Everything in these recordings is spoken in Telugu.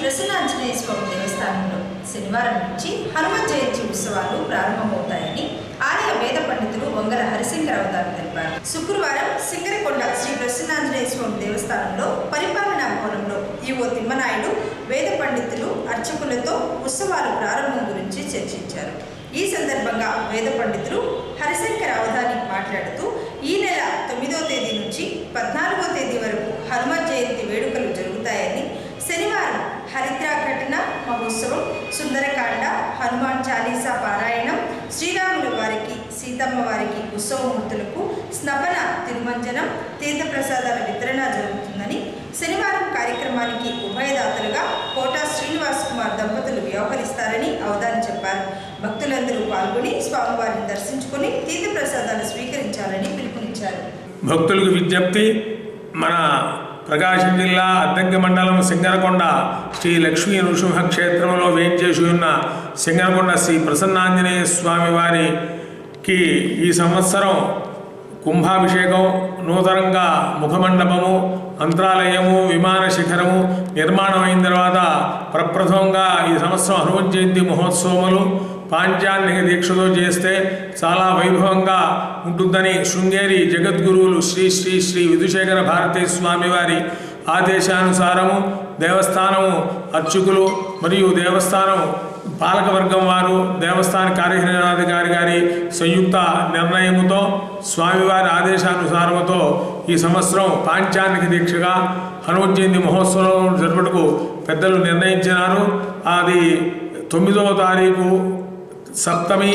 ప్రసన్నాంజనేయ స్వామి దేవస్థానంలో శనివారం నుంచి హనుమత్ జయంతి ఉత్సవాలు ప్రారంభమవుతాయని ఆలయ వేద పండితులు వంగర హరిశంకర అవతారు తెలిపారు. శుక్రవారం సింగరకొండ శ్రీ ప్రసన్నాంజనేయ స్వామి దేవస్థానంలో పరిపాలనా భవనంలో ఈవో తిమ్మనాయుడు వేద పండితులు అర్చకులతో ఉత్సవాల ప్రారంభం గురించి చర్చించారు. ఈ సందర్భంగా వేద పండితులు హరిశంకర అవధాని మాట్లాడుతూ ఈ నెల 9వ తేదీ నుంచి 14వ తేదీ వరకు హనుమత్ జయంతి వేడుకలు జరుగుతాయని, శనివారం హరిద్రాఘటన మహోత్సవం, సుందరకాండ, హనుమాన్ చాలీసా పారాయణం, శ్రీరాముల వారికి సీతమ్మ వారికి ఉత్సవమూర్తులకు స్నపన తిరుమంజనం, తీర్థప్రసాదాల వితరణ జరుగుతుందని, శనివారం కార్యక్రమానికి ఉభయదాతలుగా కోటా శ్రీనివాస్ కుమార్ దంపతులు వ్యవహరిస్తారని అవధాని చెప్పారు. భక్తులందరూ పాల్గొని స్వామివారిని దర్శించుకుని తీర్థప్రసాదాలు స్వీకరించాలని పిలుపునిచ్చారు. భక్తులకు విజ్ఞప్తి, మన ప్రకాశం జిల్లా అద్దంకి మండలం సింగరకొండ శ్రీ లక్ష్మీ నృసింహ క్షేత్రంలో వేంచేసి ఉన్న సింగరకొండ శ్రీ ప్రసన్నాంజనేయ స్వామి వారికి ఈ సంవత్సరం కుంభాభిషేకం, నూతనంగా ముఖమండపము, అంతరాలయము, విమాన శిఖరము నిర్మాణం అయిన తర్వాత ప్రప్రథమంగా ఈ సంవత్సరం హనుమత్ జయంతి మహోత్సవములు పాంచాన్నిక దీక్షతో చేస్తే చాలా వైభవంగా ఉంటుందని శృంగేరి జగద్గురువులు శ్రీ శ్రీ శ్రీ విధుశేఖర భారతీ స్వామి వారి ఆదేశానుసారము దేవస్థానము అర్చకులు మరియు దేవస్థానం పాలకవర్గం వారు, దేవస్థాన కార్యనిర్వహణాధికారి గారి సంయుక్త నిర్ణయముతో స్వామివారి ఆదేశానుసారముతో ఈ సంవత్సరం పాంచాన్నిక దీక్షగా హనుమత్ జయంతి మహోత్సవం జరుపుటకు పెద్దలు నిర్ణయించినారు. అది 9వ తారీఖు సప్తమి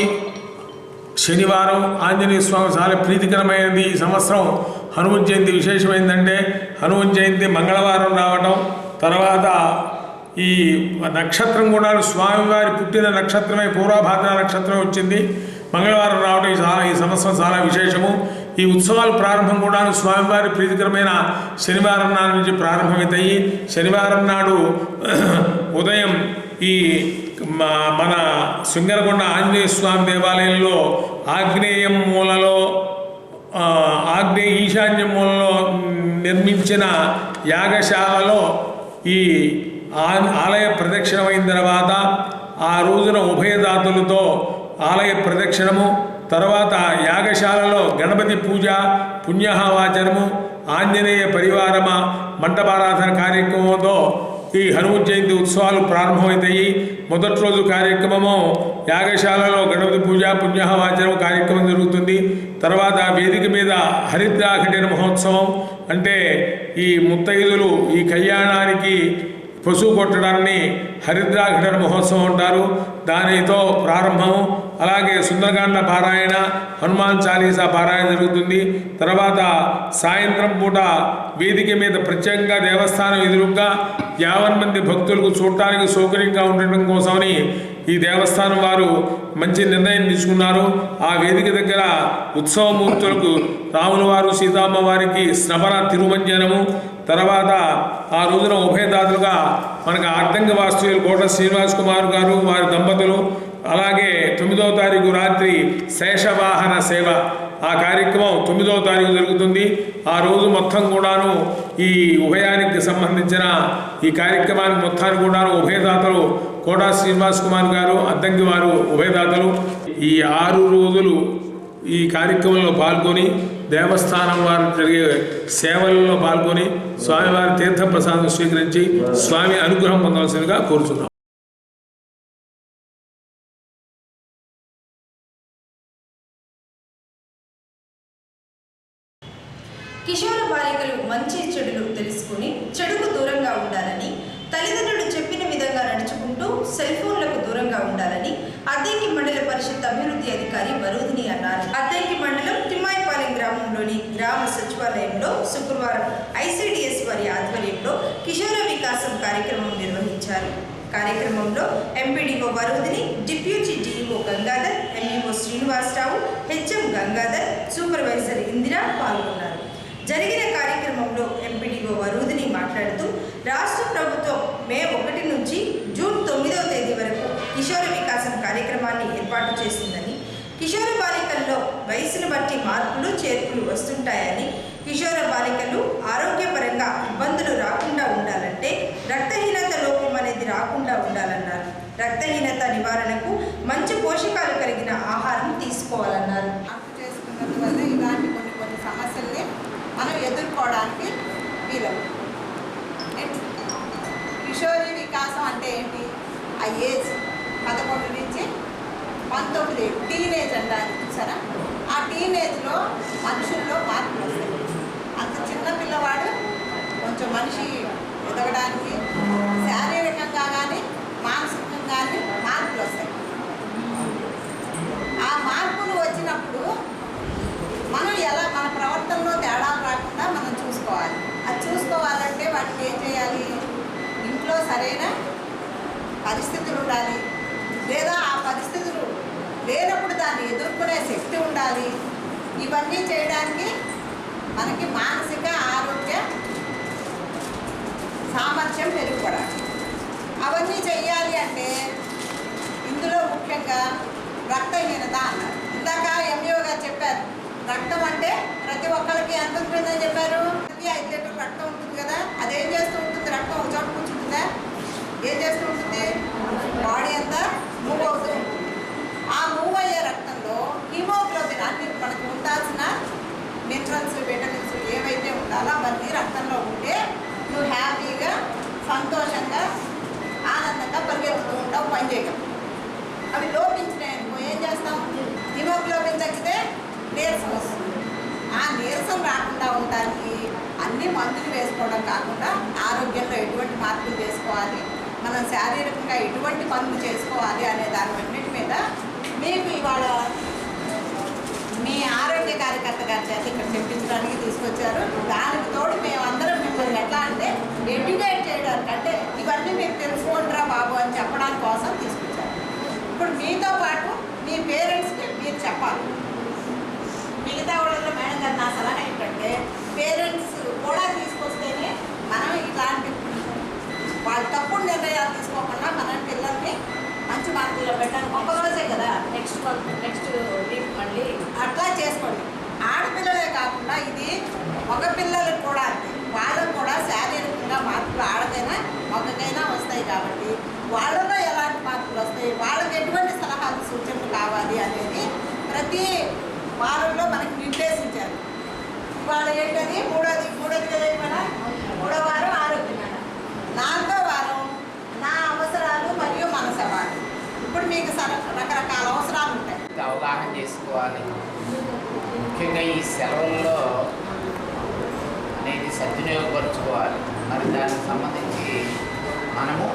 శనివారం. ఆంజనేయ స్వామి చాలా ప్రీతికరమైనది. ఈ సంవత్సరం హనుమత్ జయంతి విశేషమైందంటే హనుమత్ జయంతి మంగళవారం రావటం, తర్వాత ఈ నక్షత్రం కూడా స్వామివారి పుట్టిన నక్షత్రమే పూర్వభాద్ర నక్షత్రమే వచ్చింది, మంగళవారం రావడం ఈ సంవత్సరం చాలా విశేషము. ఈ ఉత్సవాలు ప్రారంభం కూడా స్వామివారి ప్రీతికరమైన శనివారం నాడు నుంచి ప్రారంభమవుతాయి. శనివారం నాడు ఉదయం ఈ మన సింగరకొండ ఆంజనేయ స్వామి దేవాలయంలో ఆగ్నేయం మూలలో ఈశాన్యం మూలలో నిర్మించిన యాగశాలలో ఈ ఆలయ ప్రదక్షిణమైన తర్వాత ఆ రోజున ఉభయదాతులతో ఆలయ ప్రదక్షిణము, తర్వాత యాగశాలలో గణపతి పూజ, పుణ్యవాచనము, ఆంజనేయ పరివారమ మంటపారాధన కార్యక్రమంతో ఈ హనుమత్ జయంతి ఉత్సవాలు ప్రారంభమవుతాయి. మొదటి రోజు కార్యక్రమము యాగశాలలో గణపతి పూజ, పుణ్యవాచనం కార్యక్రమం జరుగుతుంది. తర్వాత వేదిక మీద హరిద్రాఘటన మహోత్సవం, అంటే ఈ ముత్తైదులు ఈ కళ్యాణానికి పశువు కొట్టడాన్ని హరిద్రాఘటన మహోత్సవం అంటారు. దానితో ప్రారంభము. అలాగే సుందరకాండ పారాయణ, హనుమాన్ చాలీసా పారాయణ జరుగుతుంది. తర్వాత సాయంత్రం పూట వేదిక మీద ప్రత్యేకంగా దేవస్థానం ఎదురుగా 50 మంది భక్తులకు చూడటానికి సౌకర్యంగా ఉండటం కోసమని ఈ దేవస్థానం వారు మంచి నిర్ణయం తీసుకున్నారు. ఆ వేదిక దగ్గర ఉత్సవమూర్తులకు రాముల వారు సీతమ్మ వారికి స్నపన తిరుమంజనము, తర్వాత ఆ రోజున ఉభయదాతలుగా మనకు అర్ధంగ వాస్తవ్యులు కోట శ్రీనివాస్ కుమార్ గారు వారి దంపతులు, అలాగే 9వ తారీఖు రాత్రి శేషవాహన సేవ ఆ కార్యక్రమం 9వ తారీఖు జరుగుతుంది. ఆ రోజు మొత్తం కూడాను ఈ ఉభయానికి సంబంధించిన ఈ కార్యక్రమానికి మొత్తాన్ని కూడాను ఉభయదాతలు కోట శ్రీనివాస్ కుమార్ గారు, అద్దంకి వారు ఉభయదాతలు ఈ 6 రోజులు ఈ కార్యక్రమంలో పాల్గొని దేవస్థానం వారు జరిగే సేవలలో పాల్గొని స్వామివారి తీర్థప్రసాదం స్వీకరించి స్వామి అనుగ్రహం పొందవలసిందిగా కోరుచున్నాం. కిషోర బాలికలు మంచి చెడులు తెలుసుకుని చెడుకు దూరంగా ఉండాలని, తల్లిదండ్రులు చెప్పిన విధంగా నడుచుకుంటూ సెల్ ఫోన్లకు దూరంగా ఉండాలని అద్దంకి మండల పరిషత్ అభివృద్ధి అధికారి వరుదిని అన్నారు. అద్దంకి మండలం తిమ్మాయిపాలెం గ్రామంలోని గ్రామ సచివాలయంలో శుక్రవారం ఐసిడిఎస్ వారి ఆధ్వర్యంలో కిషోర వికాసం కార్యక్రమం నిర్వహించారు. కార్యక్రమంలో MPDO Varudini, deputy DEO Gangadhar, MEO Srinivasarao, HM Gangadhar, supervisor Indira పాల్గొన్నారు. జరిగిన కార్యక్రమంలో ఎంపీడీఓ వరుదిని మాట్లాడుతూ రాష్ట్ర ప్రభుత్వం మే 1 నుంచి జూన్ 9వ తేదీ వరకు కిషోర వికాసం కార్యక్రమాన్ని ఏర్పాటు చేసిందని, కిషోర బాలికల్లో వయసును బట్టి మార్పులు చేర్పులు వస్తుంటాయని, కిషోర బాలికలు ఆరోగ్యపరంగా ఇబ్బందులు రాకుండా ఉండాలంటే రక్తహీనత లోపం అనేది రాకుండా ఉండాలన్నారు. రక్తహీనత నివారణకు మంచి పోషకాలు కలిగిన ఆహారం తీసుకోవాలన్నారు. చేసుకున్నందువల్ల ఇలాంటి కొన్ని సమస్యల్ని మనం ఎదుర్కోవడానికి వీలవుతుంది. కిషోరీ వికాసం అంటే ఏంటి? ఆ ఏజ్ 11 నుంచి 19 టీనేజ్ అంటారు చూసారా? ఆ టీనేజ్లో మనుషుల్లో మార్పులు వస్తాయి. అంత చిన్న పిల్లవాడు కొంచెం మనిషి ఎదగడానికి శారీరకంగా కానీ మానసికంగా కానీ మార్పులు వస్తాయి. ఆ మార్పులు వచ్చినప్పుడు మనం ఎలా మన ప్రవర్తనలో తేడాలు రాకుండా మనం చూసుకోవాలి. అది చూసుకోవాలంటే వాటికి ఏం చేయాలి? ఇంట్లో సరైన పరిస్థితులు ఉండాలి, లేదా ఆ పరిస్థితులు లేనప్పుడు దాన్ని ఎదుర్కొనే శక్తి ఉండాలి. ఇవన్నీ చేయడానికి మనకి మానసిక ఆరోగ్య సామర్థ్యం పెరుగుపడాలి. అవన్నీ చెయ్యాలి అంటే ఇందులో ముఖ్యంగా రక్తహీనత అన్నారు. ఇందాక ఎంఈఓ గారు చెప్పారు, రక్తం అంటే ప్రతి ఒక్కరికి ఎంత ఉంటుందని చెప్పారు? 5 లీటర్ల రక్తం ఉంటుంది కదా. అదేం చేస్తూ ఉంటుంది? రక్తం ఒక చోట కూర్చుంటుందా? ఏం చేస్తూ ఉంటుంది? బాడీ అంతా మూవ్ అవుతూ ఉంటుంది. ఆ మూవ్ అయ్యే రక్తంలో హిమోగ్లోబిన్ అన్ని మనకు ఉండాల్సిన మినరల్స్, విటమిన్స్ ఏవైతే ఉండాలో అవన్నీ రక్తంలో ఉంటే నువ్వు హ్యాపీగా, సంతోషంగా, ఆనందంగా పరిగెత్తుతూ ఉంటావు, పని చేయగలవు. అవి లోపించినాయి అనుకో ఏం చేస్తాం? హిమోగ్లోబిన్ తగ్గితే నీరసం వస్తుంది. ఆ నీరసం రాకుండా ఉండడానికి అన్ని మందులు వేసుకోవడం కాకుండా ఆరోగ్యంలో ఎటువంటి మార్పులు చేసుకోవాలి, మనం శారీరకంగా ఎటువంటి పనులు చేసుకోవాలి అనే దానిన్నిటి మీద మీకు ఇవాళ మీ ఆరోగ్య కార్యకర్త గారి చేత ఇక్కడ చెప్పించడానికి తీసుకొచ్చారు. దానికి తోడు మేమందరం మిమ్మల్ని ఎట్లా అంటే ఎడ్యుకేట్ చేయడానికి, అంటే ఇవన్నీ మీరు తెలుసుకోండిరా బాబు అని చెప్పడానికి కోసం తీసుకొచ్చారు. ఇప్పుడు మీతో పాటు మీ పేరెంట్స్కి మీరు చెప్పాలి. మిగతా వాళ్ళలో మేడం గారు నా సలహా ఏంటంటే పేరెంట్స్ కూడా తీసుకొస్తేనే మనం ఇలాంటి వాళ్ళు తప్పుడు నిర్ణయాలు తీసుకోకుండా మన పిల్లల్ని మంచి మార్కుల్లో పెట్టడానికి ఒక్కరోజే కదా, నెక్స్ట్ వీక్ మళ్ళీ అట్లా చేసుకోండి. ఆడపిల్లలే కాకుండా ఇది మగ పిల్లలకు కూడా అంతే. వాళ్ళకు కూడా శారీరకంగా మార్పులు ఆడకైనా మగకైనా వస్తాయి. కాబట్టి వాళ్ళలో ఎలాంటి మార్పులు వస్తాయి, వాళ్ళకి ఎటువంటి సలహాలు సూచనలు కావాలి అనేది ప్రతి వారంలో మనకి నిర్దేశించారు. ఇవాళ ఏంటది? మూడోది కదా. మన 3వ వారం ఆరోగ్యమైన, 4వ వారం నా అవసరాలు మరియు మన సవాళ్ళు. ఇప్పుడు మీకు రకరకాల అవసరాలు ఉంటాయి, అవగాహన చేసుకోవాలి. ముఖ్యంగా ఈ సెలవుల్లో అనేది సద్వినియోగపరచుకోవాలి. మరి దానికి సంబంధించి మనము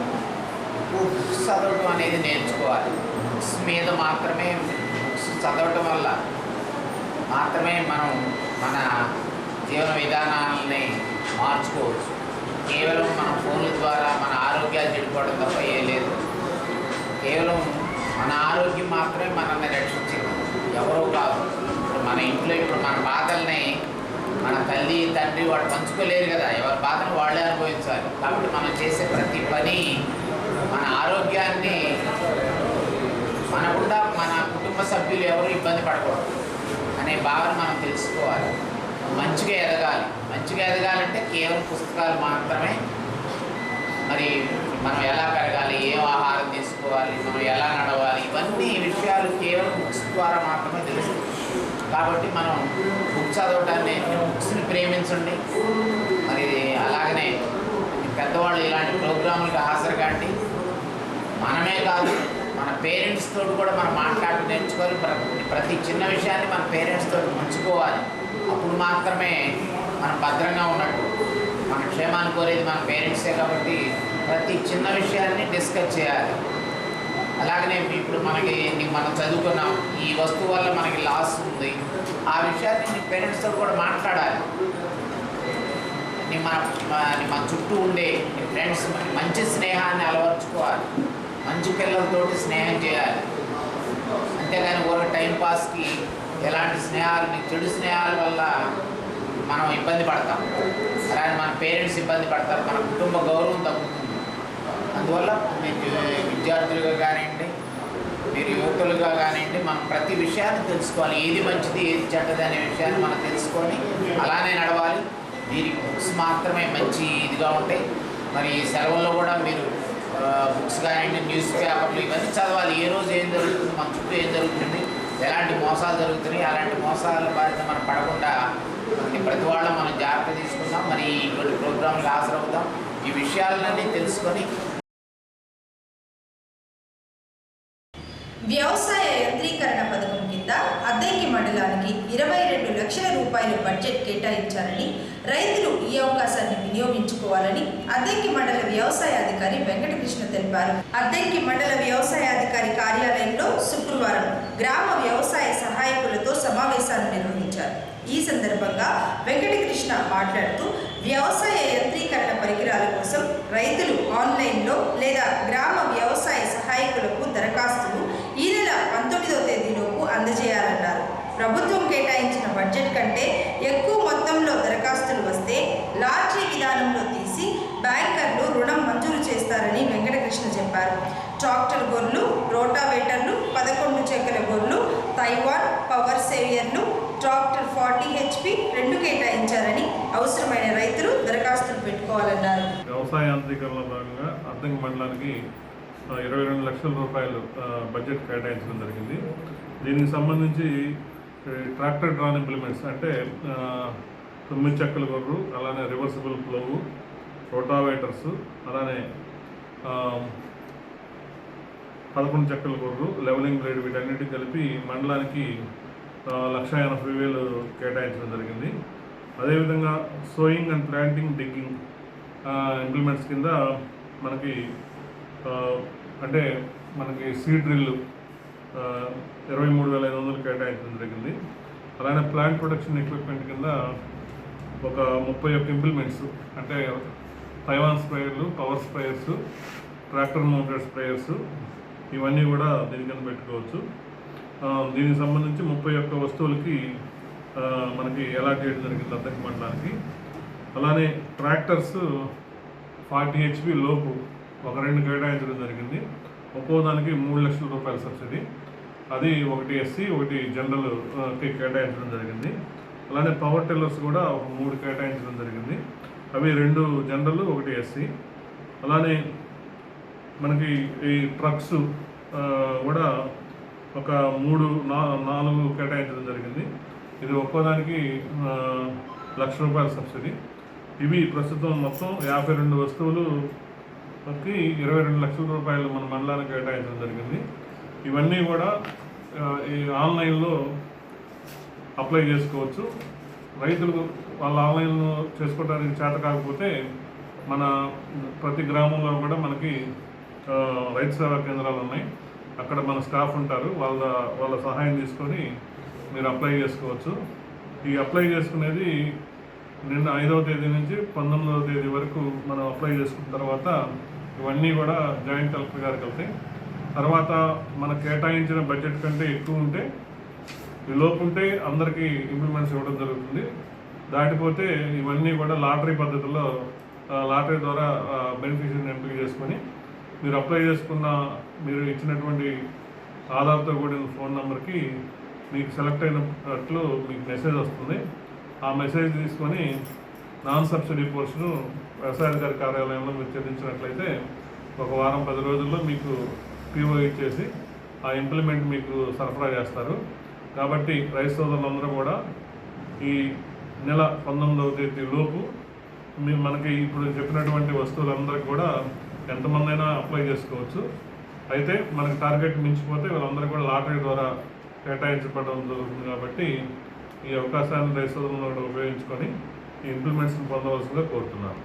బుక్స్ చదవటం అనేది నేర్చుకోవాలి. బుక్స్ మీద మాత్రమే, బుక్స్ చదవటం వల్ల మాత్రమే మనం మన జీవన విధానాలని మార్చుకోవచ్చు. కేవలం మన ఫోన్ల ద్వారా మన ఆరోగ్యాలు చెడిపోవడం తప్ప ఏ లేదు. కేవలం మన ఆరోగ్యం మాత్రమే మనల్ని రక్షించింది, ఎవరో కాదు. ఇప్పుడు మన ఇంట్లో ఇప్పుడు మన బాధల్ని మన తల్లి తండ్రి వాడు పంచుకోలేరు కదా, ఎవరి బాధను వాళ్ళే అనుభవించాలి. కాబట్టి మనం చేసే ప్రతి పని మన ఆరోగ్యాన్ని మనకుండా మన కుటుంబ సభ్యులు ఎవరు ఇబ్బంది పడకూడదు అనే భావన మనం తెలుసుకోవాలి. మంచిగా ఎదగాలి. మంచిగా ఎదగాలంటే కేవలం పుస్తకాలు మాత్రమే. మరి మనం ఎలా పెరగాలి, ఏం ఆహారం తీసుకోవాలి, మనం ఎలా నడవాలి, ఇవన్నీ విషయాలు కేవలం బుక్స్ ద్వారా మాత్రమే తెలుస్తుంది. కాబట్టి మనం బుక్స్ చదవటాన్ని, బుక్స్ని ప్రేమించండి. మరి అలాగనే పెద్దవాళ్ళు ఇలాంటి ప్రోగ్రాములకు హాజరు కాండి. మనమే కాదు, మన పేరెంట్స్ తోటి కూడా మనం మాట్లాడి నేర్చుకోవాలి. ప్రతి చిన్న విషయాన్ని మన పేరెంట్స్ తోటి పంచుకోవాలి. అప్పుడు మాత్రమే మనం భద్రంగా ఉన్నట్టు. మన క్షేమాన్ని కోరేది మన పేరెంట్సే కాబట్టి ప్రతి చిన్న విషయాన్ని డిస్కస్ చేయాలి. అలాగనే ఇప్పుడు మనం చదువుకున్నాం, ఈ వస్తువు వల్ల మనకి లాస్ ఉంది, ఆ విషయాన్ని నీ పేరెంట్స్తో కూడా మాట్లాడాలి. మన చుట్టూ ఉండే నీ ఫ్రెండ్స్ మంచి స్నేహాన్ని అలవర్చుకోవాలి. మంచి పిల్లలతోటి స్నేహం చేయాలి. అంతేగాని ఒక టైంపాస్కి ఎలాంటి స్నేహాలు, చెడు స్నేహాల వల్ల మనం ఇబ్బంది పడతాం. అలాగే మన పేరెంట్స్ ఇబ్బంది పడతారు, మన కుటుంబ గౌరవం తగ్గుతుంది. అందువల్ల మీకు విద్యార్థులుగా కానివ్వండి, మీరు యువకులుగా కానివ్వండి, మనం ప్రతి విషయాన్ని తెలుసుకోవాలి. ఏది మంచిది, ఏది చెడ్డది అనే విషయాన్ని మనం తెలుసుకొని అలానే నడవాలి. వీరి బుక్స్ మాత్రమే మంచి ఇదిగా ఉంటాయి. మరి సెలవుల్లో కూడా మీరు న్యూస్ పేపర్లు ఇవన్నీ చదవాలి. ఏ రోజు ఏం జరుగుతుంది, మన చుట్టూ ఏం జరుగుతుంది, ఎలాంటి మోసాలు జరుగుతున్నాయి, అలాంటి మోసాల బారిన మనం పడకుండా మనకి ప్రతి వాళ్ళ మనం జాగ్రత్త తీసుకుందాం. మరి ఇటువంటి ప్రోగ్రాంలకు హాజరవుతాం. ఈ విషయాలన్నీ తెలుసుకొని వ్యవసాయ యంత్రీకరణ పథకం కింద అద్దెంకి మండలానికి 22 లక్షల రూపాయలు బడ్జెట్ కేటాయించాలని, రైతులు ఈ అవకాశాన్ని వినియోగించుకోవాలని అద్దెంకి మండల వ్యవసాయ అధికారి వెంకటకృష్ణ తెలిపారు. అద్దెంకి మండల వ్యవసాయ అధికారి కార్యాలయంలో శుక్రవారం గ్రామ వ్యవసాయ సహాయకులతో సమావేశాన్ని నిర్వహించారు. ఈ సందర్భంగా వెంకటకృష్ణ మాట్లాడుతూ వ్యవసాయ యంత్రీకరణ పరికరాల కోసం రైతులు ఆన్లైన్లో లేదా గ్రామ వ్యవసాయ సహాయకులకు దరఖాస్తులు ఈ నెల 19వ తేదీలోపు అందజేయాలన్నారు. ప్రభుత్వం కేటాయించిన బడ్జెట్ కంటే ఎక్కువ మొత్తంలో దరఖాస్తులు వస్తే లాటరీ విధానంలో తీసి బ్యాంకర్లు రుణం మంజూరు చేస్తారని వెంకటకృష్ణ చెప్పారు. ట్రాక్టర్ గొర్రెలు, రోటావేటర్లు, 11 చెక్కల గొర్రెలు, తైవాన్ పవర్ సేవియర్లు, ట్రాక్టర్ 40 HP 2 కేటాయించారని, అవసరమైన రైతులు దరఖాస్తులు పెట్టుకోవాలన్నారు. వ్యవసాయ యాంత్రీకరణలో భాగంగా అద్దెంకి మండలానికి 22 లక్షల రూపాయలు బడ్జెట్ కేటాయించడం జరిగింది. దీనికి సంబంధించి ట్రాక్టర్ డ్రాన్ ఇంప్లిమెంట్స్ అంటే 9 చెక్కల గొర్రు, అలానే రివర్సిబుల్ ప్లోవు, రోటావేటర్స్, అలానే 11 చెక్కల గొర్రు, లెవెలింగ్ బ్లేడ్, వీటన్నిటిని కలిపి మండలానికి 1,80,000 కేటాయించడం జరిగింది. అదేవిధంగా sowing and planting, digging implements కింద మనకి అంటే మనకి సీడ్ డ్రిల్ 23,500 కేటాయించడం జరిగింది. అలానే ప్లాంట్ ప్రొడక్షన్ ఎక్విప్మెంట్ కింద ఒక 31 ఇంప్లిమెంట్స్ అంటే తైవాన్ స్ప్రేయర్లు, power sprayers, tractor mounted sprayers, ఇవన్నీ కూడా దీని కింద పెట్టుకోవచ్చు. దీనికి సంబంధించి 31 వస్తువులకి మనకి అలాట్ చేయడం జరిగింది అద్దెంకి మండలానికి. అలానే ట్రాక్టర్స్ 40 HP లోపు ఒక 2 కేటాయించడం జరిగింది. ఒక్కో దానికి 3 లక్షల రూపాయల సబ్సిడీ. అది ఒకటి ఎస్సీ, ఒకటి జనరల్కి కేటాయించడం జరిగింది. అలానే పవర్ టిల్లర్స్ కూడా ఒక 3 కేటాయించడం జరిగింది. అవి 2 జనరల్, ఒకటి ఎస్సీ. అలానే మనకి ఈ ట్రక్స్ కూడా ఒక 4 కేటాయించడం జరిగింది. ఇది ఒక్కోదానికి 1 లక్ష రూపాయల సబ్సిడీ. ఇవి ప్రస్తుతం మొత్తం 52 వస్తువులుకి 22 లక్షల రూపాయలు మన మండలానికి కేటాయించడం జరిగింది. ఇవన్నీ కూడా ఈ ఆన్లైన్లో అప్లై చేసుకోవచ్చు. రైతులు వాళ్ళ ఆన్లైన్లో చేసుకోవడానికి చేత కాకపోతే మన ప్రతి గ్రామంలో కూడా మనకి రైతు సేవా కేంద్రాలు ఉన్నాయి. అక్కడ మన స్టాఫ్ ఉంటారు. వాళ్ళ సహాయం తీసుకొని మీరు అప్లై చేసుకోవచ్చు. ఈ అప్లై చేసుకునేది నిన్న 5వ తేదీ నుంచి 19వ తేదీ వరకు మనం అప్లై చేసుకున్న తర్వాత ఇవన్నీ కూడా జాయింట్ కలెక్టర్ గారికి వెళ్తాయి. తర్వాత మన కేటాయించిన బడ్జెట్ కంటే ఎక్కువ ఉంటే, ఈ లోపు ఉంటే అందరికీ ఇంప్లిమెంట్స్ ఇవ్వడం జరుగుతుంది. దాటిపోతే ఇవన్నీ కూడా లాటరీ పద్ధతిలో లాటరీ ద్వారా బెనిఫిషియరీని ఎంపిక చేసుకొని మీరు అప్లై చేసుకున్న మీరు ఇచ్చినటువంటి ఆధార్తో కూడిన ఫోన్ నెంబర్కి మీకు సెలెక్ట్ అయినట్లు మీకు మెసేజ్ వస్తుంది. ఆ మెసేజ్ తీసుకొని నాన్ సబ్సిడీ పోస్టును వ్యవసాయాధికారి కార్యాలయంలో మీరు చెల్లించినట్లయితే ఒక వారం 10 రోజుల్లో మీకు PO ఇచ్చేసి ఆ ఇంప్లిమెంట్ మీకు సరఫరా చేస్తారు. కాబట్టి రైతు సోదరులందరూ కూడా ఈ నెల 19వ తేదీ లోపు మనకి ఇప్పుడు చెప్పినటువంటి వస్తువులందరికీ కూడా ఎంతమంది అయినా అప్లై చేసుకోవచ్చు. అయితే మనకి టార్గెట్ మించిపోతే వీళ్ళందరూ కూడా లాటరీ ద్వారా కేటాయించబడడం జరుగుతుంది. కాబట్టి ఈ అవకాశాన్ని రైతు సోదరులను కూడా ఉపయోగించుకొని ఈ ఇంప్లిమెంట్స్ని పొందవలసిందిగా కోరుతున్నాను.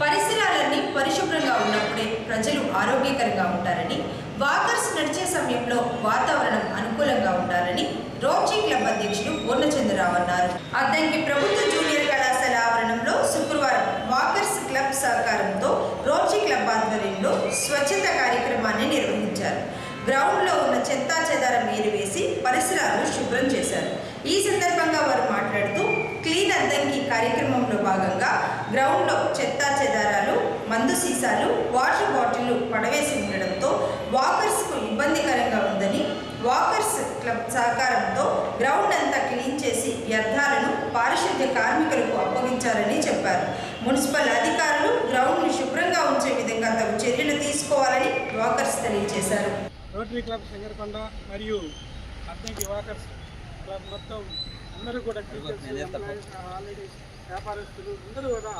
పరిసరాలన్నీ పరిశుభ్రంగా ఉన్నప్పుడే ప్రజలు ఆరోగ్యకరంగా ఉంటారని, వాకర్స్ నడిచే సమయంలో వాతావరణం అనుకూలంగా ఉండాలని రోటరీ క్లబ్ అధ్యక్షుడు పూర్ణచంద్రరావు అన్నారు. అద్దంకి ప్రభుత్వ జూనియర్ కళాశాల ఆవరణంలో శుక్రవారం వాకర్స్ క్లబ్ సహకారంతో రోటరీ క్లబ్ ఆధ్వర్యంలో స్వచ్ఛత కార్యక్రమాన్ని నిర్వహించారు. గ్రౌండ్లో ఉన్న చెత్తా చెదారం ఏరివేసి పరిసరాలను శుభ్రం చేశారు. ఈ సందర్భంగా వారు మాట్లాడుతూ క్లీన్ అద్దంకి కార్యక్రమంలో భాగంగా గ్రౌండ్లో చెత్తా చెదారాలు, మందు సీసాలు, వాటర్ బాటిళ్లు పడవేసి ఉండడంతో వాకర్స్కు ఇబ్బందికరంగా ఉందని వాకర్స్ క్లబ్ సహకారంతో గ్రౌండ్ అంతా క్లీన్ చేసి వ్యర్థాలను పారిశుద్ధ్య కార్మికులకు అప్పగించాలని చెప్పారు. మున్సిపల్ అధికారులు గ్రౌండ్ను శుభ్రంగా ఉంచే విధంగా తగు చర్యలు తీసుకోవాలని వాకర్స్ తెలియజేశారు. రోటరీ క్లబ్ సింగరకొండ మరియు అద్దంకి వాకర్స్ క్లబ్ మొత్తం అందరూ కూడా టీచర్స్, ఆల్రెడీ వ్యాపారస్తులు అందరూ కూడా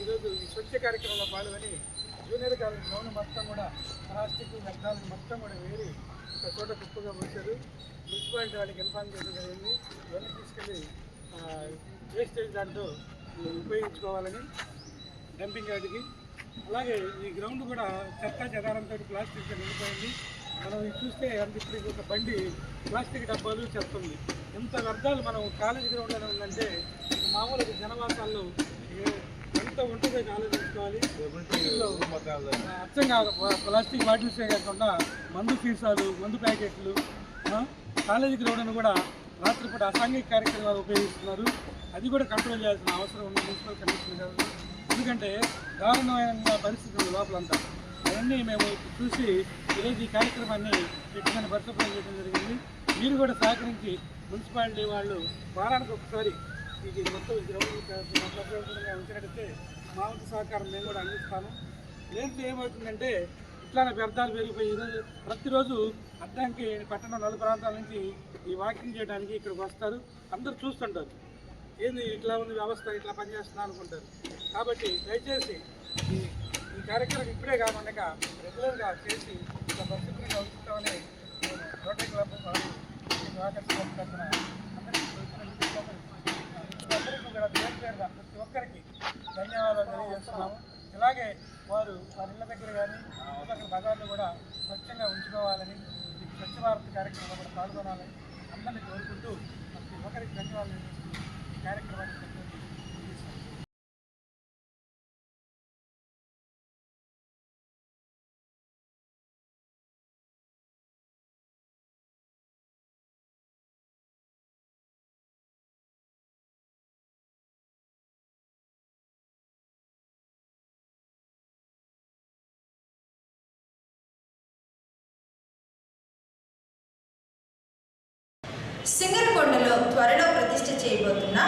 ఈరోజు ఈ స్వచ్ఛ కార్యక్రమంలో పాల్గొని జూనియర్ కాలేజ్ గ్రౌండ్ మొత్తం కూడా ప్లాస్టిక్ వ్యర్థాలను మొత్తం కూడా వేరి ఒక చోట కుప్పగా పోశారు. మున్సిపాలిటీ వాళ్ళకి ఇన్ఫార్మ్ చేయడం జరిగింది. ఇవన్నీ తీసుకెళ్ళి వేస్టేజ్ దాంట్లో ఉపయోగించుకోవాలని డంపింగ్ యార్డ్కి. అలాగే ఈ గ్రౌండ్ కూడా చెత్త చెదారంతో ప్లాస్టిక్ నిండిపోయింది. మనం చూస్తే ఇప్పుడు ఒక బండి ప్లాస్టిక్ డబ్బాలు చెప్తుంది. ఎంత వ్యర్థాలు మనం కాలేజీ గ్రౌండ్లోనే ఉందంటే మామూలుగా జనవాసాల్లో ఎంత ఉంటుందో ఆలోచించుకోవాలి. అచ్చంగా ప్లాస్టిక్ బాటిల్సే కాకుండా మందు సీసాలు, మందు ప్యాకెట్లు కాలేజీ గ్రౌండ్ను కూడా రాత్రిపూట అసాంఘిక కార్యక్రమాలు ఉపయోగిస్తున్నారు. అది కూడా కంట్రోల్ చేయాల్సిన అవసరం ఉంది మున్సిపల్ కమిషనర్ గారు. ఎందుకంటే దారుణమైన పరిస్థితులు లోపలంతా అవన్నీ మేము చూసి ఈరోజు ఈ కార్యక్రమాన్ని పెట్టుకుని పరిశుభ్రం చేయడం జరిగింది. మీరు కూడా సహకరించి మున్సిపాలిటీ వాళ్ళు వారానికి ఒకసారి ఇది మొత్తం గ్రౌండ్గా ఉంచినట్టయితే మా వంతు సహకారం మేము కూడా అందిస్తాము. లేదంటే ఏమవుతుందంటే ఇట్లానే వ్యర్థాలు పెరిగిపోయి ఈరోజు ప్రతిరోజు అద్దంకి పట్టణం 4 ప్రాంతాల నుంచి ఈ వాకింగ్ చేయడానికి ఇక్కడికి వస్తారు. అందరూ చూస్తుంటారు, ఏంది ఇట్లా ఉంది వ్యవస్థ, ఇట్లా పనిచేస్తున్నా అనుకుంటారు. కాబట్టి దయచేసి ఈ కార్యక్రమం ఇప్పుడే కాకుండా రెగ్యులర్గా చేసి ఇట్లా పరిశుభ్రంగా ఉంచుతామని రోటరీ క్లబ్ వాకర్స్ క్లబ్ తరఫున అందరికీ కూడా పేరుగా ప్రతి ఒక్కరికి ధన్యవాదాలు తెలియజేస్తున్నాము. ఇలాగే వారి ఇళ్ళ దగ్గర కానీ చుట్టుపక్కల బజార్లు కూడా స్వచ్ఛంగా ఉంచుకోవాలని, స్వచ్ఛ భారత్ కార్యక్రమంలో కూడా పాల్గొనాలని అందరినీ కోరుకుంటూ ప్రతి ఒక్కరికి ధన్యవాదాలు ఈ కార్యక్రమాన్ని సింగరకొండలో త్వరలో ప్రతిష్ఠ చేయబోతున్న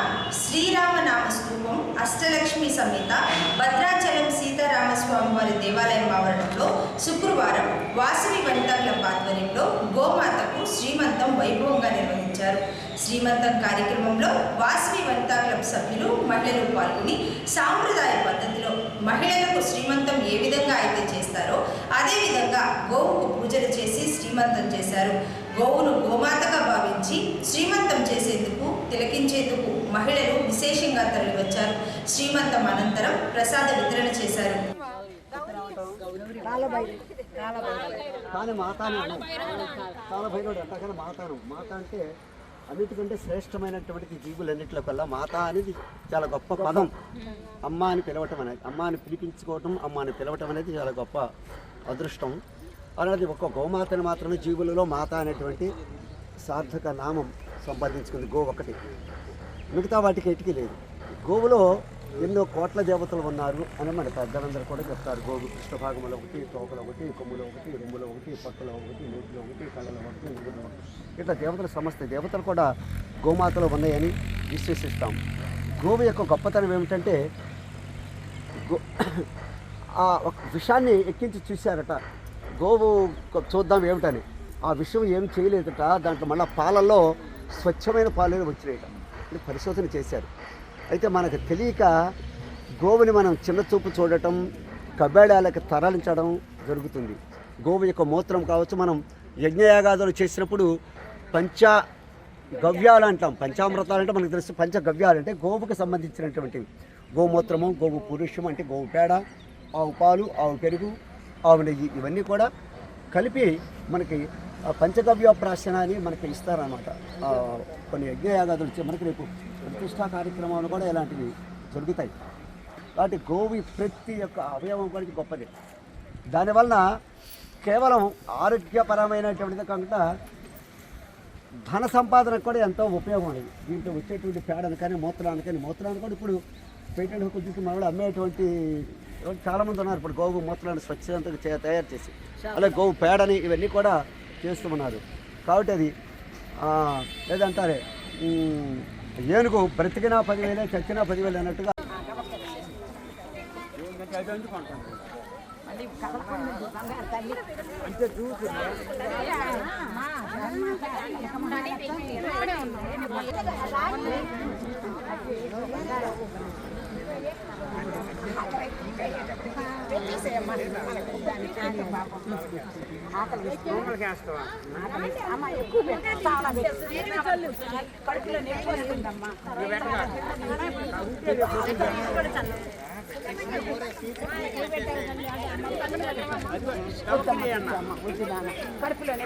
శ్రీరామనామ స్తూపం అష్టలక్ష్మి సమేత భద్రాచలం సీతారామస్వామి వారి దేవాలయం ఆవరణంలో శుక్రవారం వాసవి వనితా క్లబ్ ఆధ్వర్యంలో గోమాతకు శ్రీమంతం వైభవంగా నిర్వహించారు. శ్రీమంతం కార్యక్రమంలో వాసవి వనితా క్లబ్ సభ్యులు, మహిళలు పాల్గొని సాంప్రదాయ పద్ధతిలో మహిళలకు శ్రీమంతం ఏ విధంగా అయితే చేస్తారో అదేవిధంగా గోవుకు పూజలు చేసి శ్రీమంతం చేశారు. గోవును గోమాతగా భావించి శ్రీమంతం చేసేందుకు, తిలకించేందుకు మహిళలు విశేషంగా తరలివచ్చారు. శ్రీమంతం అనంతరం ప్రసాద వితరణ చేశారు. కానీ మాత అంటే అన్నిటికంటే శ్రేష్టమైనటువంటి జీవులన్నింటిలో కల్లా మాత అనేది చాలా గొప్ప పదం. అమ్మ అని పిలవటం అనేది, అమ్మ అని పిలిపించుకోవటం, అమ్మ అని పిలవటం అనేది చాలా గొప్ప అదృష్టం. అలాంటి ఒక గోమాతని మాత్రమే జీవులలో మాత అనేటువంటి సార్థక నామం సంపాదించుకుంది గో ఒకటి. మిగతా వాటికి ఎటుకి లేదు. గోవులో ఎన్నో కోట్ల దేవతలు ఉన్నారు అని మన పెద్దలందరూ కూడా చెప్తారు. గోవు కృష్ణభాగంలో ఒకటి, తోకలో ఒకటి, కొమ్ములో ఒకటి, రొమ్ములో ఒకటి, పట్టులో ఒకటి, నోటిలో ఒకటి, కళ్ళలో ఒకటి, నువ్వులో ఒకటి, ఇట్లా దేవతలు సమస్త దేవతలు కూడా గోమాతలో ఉన్నాయని విశ్వసిస్తాం. గోవు యొక్క గొప్పతనం ఏమిటంటే ఆ ఒక విషయాన్ని ఎక్కించి చూశారట. గోవు చూద్దాం ఏమిటని. ఆ విషయం ఏం చేయలేదట. దాంట్లో మళ్ళీ పాలల్లో స్వచ్ఛమైన పాలు వచ్చినాయట. పరిశోధన చేశారు. అయితే మనకు తెలియక గోవుని మనం చిన్న చూపు చూడటం, కబేడాలకు తరలించడం జరుగుతుంది. గోవు యొక్క మూత్రం కావచ్చు. మనం యజ్ఞయాగాదులు చేసినప్పుడు పంచగవ్యాలు అంటాం. పంచామృతాలు అంటే మనకు తెలుసు. పంచగవ్యాలు అంటే గోవుకు సంబంధించినటువంటివి. గోమూత్రము, గోవు పురుషం అంటే గోవు పేడ, ఆవు పాలు, ఆవు పెరుగు, ఆవు నెయ్యి, ఇవన్నీ కూడా కలిపి మనకి పంచగవ్య ప్రాశన అని మనకి ఇస్తారన్నమాట. కొన్ని యజ్ఞయాగాదులు మనకి రేపు ప్రతిష్టా కార్యక్రమాలు కూడా ఇలాంటివి జరుగుతాయి. కాబట్టి గోవు ప్రతి ఒక్క అవయవం కూడా గొప్పది. దానివలన కేవలం ఆరోగ్యపరమైనటువంటిది కాకుండా ధన సంపాదనకు కూడా ఎంతో ఉపయోగం అనేది. దీంట్లో వచ్చేటువంటి పేడను కానీ మూత్రాన్ని కూడా ఇప్పుడు పేటెంట్ హక్కులు తీసుకుని మన అమ్మేటువంటి చాలామంది ఉన్నారు. ఇప్పుడు గోవు మూత్రాన్ని స్వచ్ఛంగా తయారు చేసి అలాగే గోవు పేడని ఇవన్నీ కూడా చేస్తూ ఉన్నారు. కాబట్టి అది లేదంటారే ఏనుగు బ్రతికినా 10,000 చచ్చినా 10,000 అన్నట్టుగా అంటే చూసి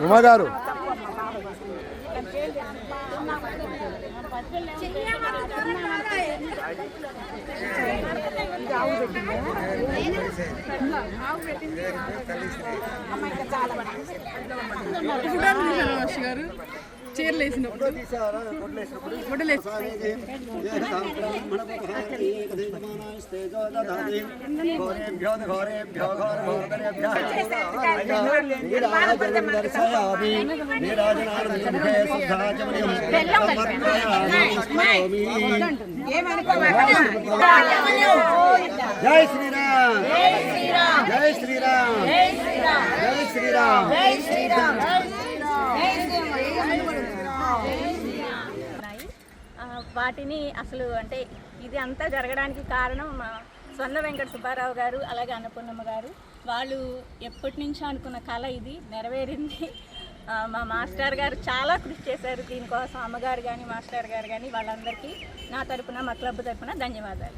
ఉమాగారు గారు చీరలు వేసినప్పుడు జై శ్రీరామ్ జై శ్రీరామ్ జై శ్రీరామ్ జై శ్రీరామ్ వాటిని అసలు అంటే ఇది అంతా జరగడానికి కారణం మా స్వర్ణ వెంకట సుబ్బారావు గారు అలాగే అన్నపూర్ణమ్మ గారు. వాళ్ళు ఎప్పటి నుంచో అనుకున్న కళ ఇది నెరవేరింది. మా మాస్టర్ గారు చాలా కృషి చేశారు దీనికోసం. అమ్మగారు కానీ మాస్టర్ గారు కానీ వాళ్ళందరికీ నా తరపున మా క్లబ్ తరపున ధన్యవాదాలు.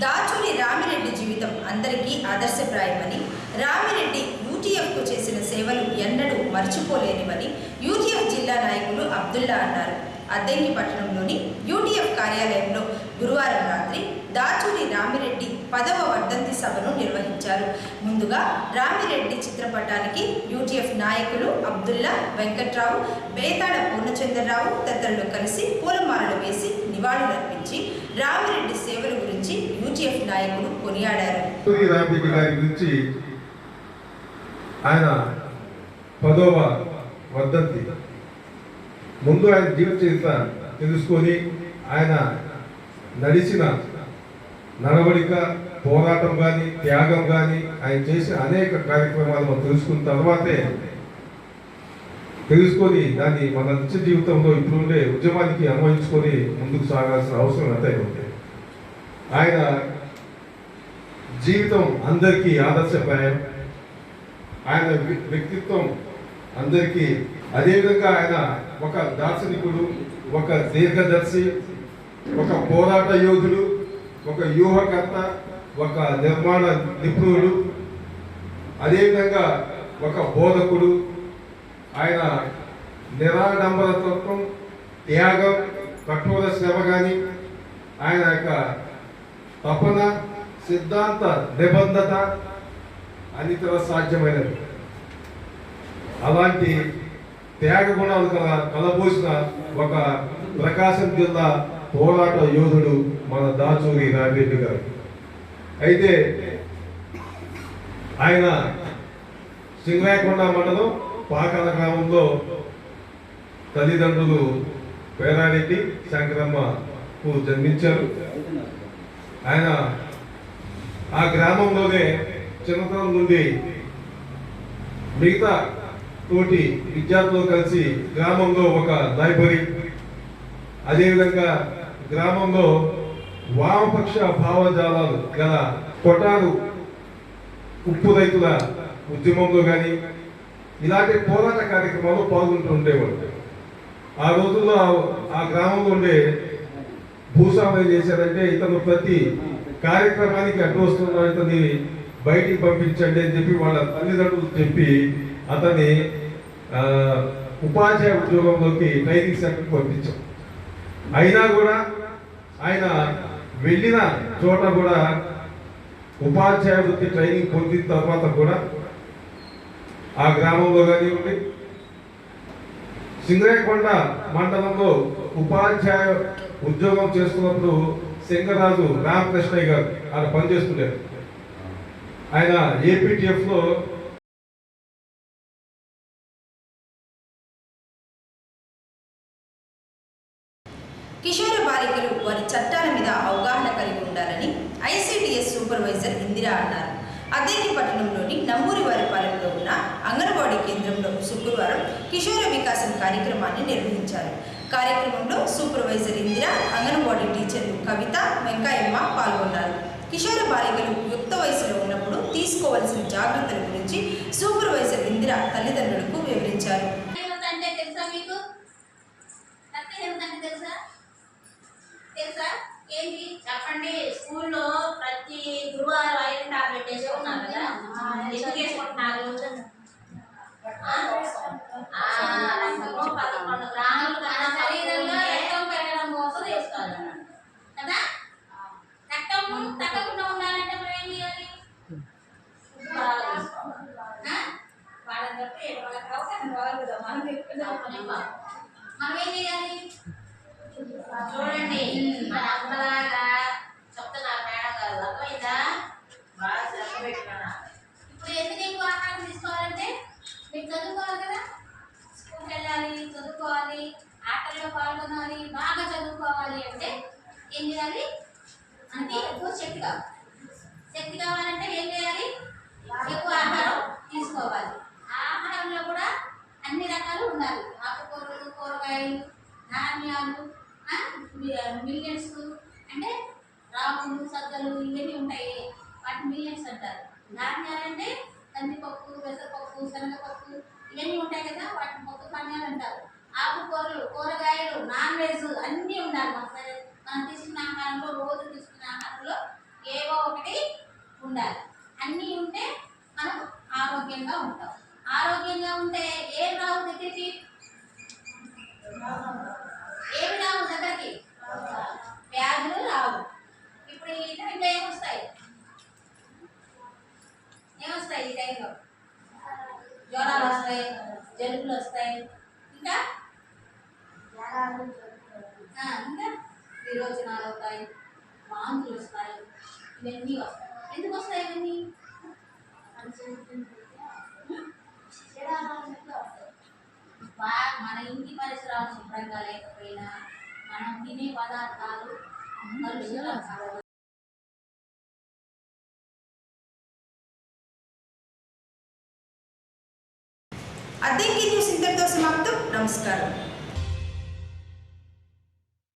దాచుని రామిరెడ్డి జీవితం అందరికీ ఆదర్శప్రాయమని, రామిరెడ్డి యూటీఎఫ్కు చేసిన సేవలు ఎన్నడూ మర్చిపోలేనివని యూటీఎఫ్ జిల్లా నాయకులు అబ్దుల్లా అన్నారు. అద్దెంకి పట్టణంలోని యూటీఎఫ్ కార్యాలయంలో గురువారం రాత్రి దాచుని రామిరెడ్డి 10వ వర్ధంతి సభను నిర్వహించారు. ముందుగా రామిరెడ్డి చిత్రపటానికి యూటీఎఫ్ నాయకులు అబ్దుల్లా, వెంకట్రావు, బేతాడ పూర్ణచంద్రరావు తదితరులు కలిసి పూలమాలలు వేసి నివాళులర్పించి రామిరెడ్డి సేవల గురించి యూటీఎఫ్ నాయకులు కొనియాడారు. రామిరెడ్డి గారి గురించి ఆయన 10వ వర్ధంతి ముందు ఆయన జీవిత చరిత్ర తెలుసుకొని ఆయన నడిచిన నడవడిక, పోరాటం కానీ త్యాగం కానీ ఆయన చేసిన అనేక కార్యక్రమాలు మనం తెలుసుకున్న తర్వాతే తెలుసుకొని దాన్ని మన నిత్య జీవితంలో ఇప్పుడుండే ఉద్యమానికి అన్వయించుకొని ముందుకు సాగాల్సిన అవసరం ఎంతై ఉంది. ఆయన జీవితం అందరికీ ఆదర్శప్రాయం. ఆయన వ్యక్తిత్వం అందరికీ, అదేవిధంగా ఆయన ఒక దార్శనికుడు, ఒక దీర్ఘదర్శి, ఒక పోరాట యోధుడు, ఒక వ్యూహకర్త, ఒక నిర్మాణ నిపుణుడు, అదేవిధంగా ఒక బోధకుడు. ఆయన నిరాడంబరతత్వం, త్యాగం, కఠోర శ్రమ కానీ ఆయన యొక్క తపన, సిద్ధాంత నిబద్ధత అన్నితర సాధ్యమైనది. అలాంటి త్యాగ గుణాలు కలబోసిన ఒక ప్రకాశం జిల్లా పోరాట యోధుడు మన దాచూరి రామిరెడ్డి గారు. అయితే ఆయన సింగరాయకొండ మండలం పాకాల గ్రామంలో తల్లిదండ్రులు పేరారెడ్డి, శంకరమ్మకు జన్మించారు. ఆయన ఆ గ్రామంలోనే చిన్నతనం నుండి మిగతా తోటి విద్యార్థులు కలిసి గ్రామంలో ఒక లైబ్రరీ, అదేవిధంగా గ్రామంలో వామపక్ష భావజాలాలు గల కొటారు ఉప్పు రైతుల ఉద్యమంలో కానీ ఇలాంటి పోరాట కార్యక్రమాలు పాల్గొంటూ ఉండేవాడు. ఆ రోజుల్లో ఆ గ్రామంలో ఉండే భూస్వామి ఏం చేశారంటే, ఇతను ప్రతి కార్యక్రమానికి అడ్డు వస్తున్న ఇతన్ని బయటికి పంపించండి అని చెప్పి వాళ్ళ తల్లిదండ్రులు చెప్పి అతన్ని ఉపాధ్యాయ ఉద్యోగంలోకి ట్రైనింగ్ సెంటర్కి పంపించాం. అయినా కూడా ఆయన వెళ్ళిన చోట కూడా ఉపాధ్యాయ వృత్తి ట్రైనింగ్ పొందిన తర్వాత కూడా ఆ గ్రామంలో కానివ్వండి, సింగరాయకొండ మండలంలో ఉపాధ్యాయ ఉద్యోగం చేస్తున్నప్పుడు సింగరాజు రామకృష్ణయ్య గారు ఆయన పనిచేస్తుంటారు. ఆయన ఏపీటీఎఫ్లో ఐసిడిఎస్ సూపర్వైజర్ ఇందిరా అన్నారు. అద్దెకి పట్టణంలోని నమ్మూరివారిపాలెంలో ఉన్న అంగన్వాడీ కేంద్రంలో శుక్రవారం కిషోర వికాసం కార్యక్రమాన్ని నిర్వహించారు. కార్యక్రమంలో సూపర్వైజర్ ఇందిరా, అంగన్వాడీ టీచర్లు కవిత, వెంకయ్యమ్మ పాల్గొన్నారు. కిషోర బాలికలు యుక్త వయసులో ఉన్నప్పుడు తీసుకోవాల్సిన జాగ్రత్తల గురించి సూపర్వైజర్ ఇందిరా తల్లిదండ్రులకు వివరించారు. ఏంటి చెప్పండి. స్కూల్లో ప్రతి గురువారం ఐరన్ టాబ్లెట్ వేసుకున్నారు కదా, ఎందుకు వేసుకుంటున్నారు? 11 గ్రాములు కన్నా శరీరంలో రక్తం పెరగడం కోసం వేసుకోవాలి కదా. రక్తం తగ్గకుండా ఉండాలంటే మనం ఏం చేయాలి? వాళ్ళని చెప్పి మనం ఏం చేయాలి? చూడండి, మన అమ్మలాగా చెప్తున్నారు మేడం గారు, అర్థమైందా? బాగా శ్రద్ధ పెట్టుకున్నా. ఇప్పుడు ఎందుకు ఎక్కువ ఆహారం తీసుకోవాలంటే మీరు చదువుకోవాలి కదా, స్కూల్కి వెళ్ళాలి, చదువుకోవాలి, ఆటల్లో పాల్గొనాలి, బాగా చదువుకోవాలి అంటే ఏం చేయాలి? మనకి ఎక్కువ శక్తి కావాలి. శక్తి కావాలంటే ఏం చేయాలి? ఎక్కువ ఆహారం తీసుకోవాలి. ఆహారంలో కూడా అన్ని రకాలు ఉండాలి. ఆకుకూరలు, కూరగాయలు, ధాన్యాలు, మిల్లెట్స్ అంటే రాగులు, సజ్జలు ఇవన్నీ ఉంటాయి, వాటిని మిల్లెట్స్ అంటారు. ధాన్యాలు అంటే కందిపప్పు, పెసరపప్పు, శనగపప్పు ఇవన్నీ ఉంటాయి కదా, వాటిని పప్పు ధాన్యాలు అంటారు. ఆకుకూరలు, కూరగాయలు, నాన్ వెజ్ అన్నీ ఉండాలి. మనం తీసుకున్న ఆహారంలో, రోజు తీసుకున్న ఆహారంలో ఏవో ఒకటి ఉండాలి. అన్నీ ఉంటే మనం ఆరోగ్యంగా ఉంటాం. ఆరోగ్యంగా ఉంటే ఏం రావు దగ్గరికి? ఏమి రావు దగ్గరికి? వ్యాధులు రావు. ఇప్పుడు ఈ టైంలో ఏమొస్తాయి? ఈ టైంలో జ్వరాలు వస్తాయి, జలుబులు వస్తాయి, ఇంకా విరోచనాలు అవుతాయి, వాంతులు వస్తాయి, ఇవన్నీ వస్తాయి. ఎందుకు వస్తాయి ఇవన్నీ? మన ఇంటి పరిసరాలు శుభ్రంగా లేకపోయినా, మనం తినే పదార్థాలు కలుషితం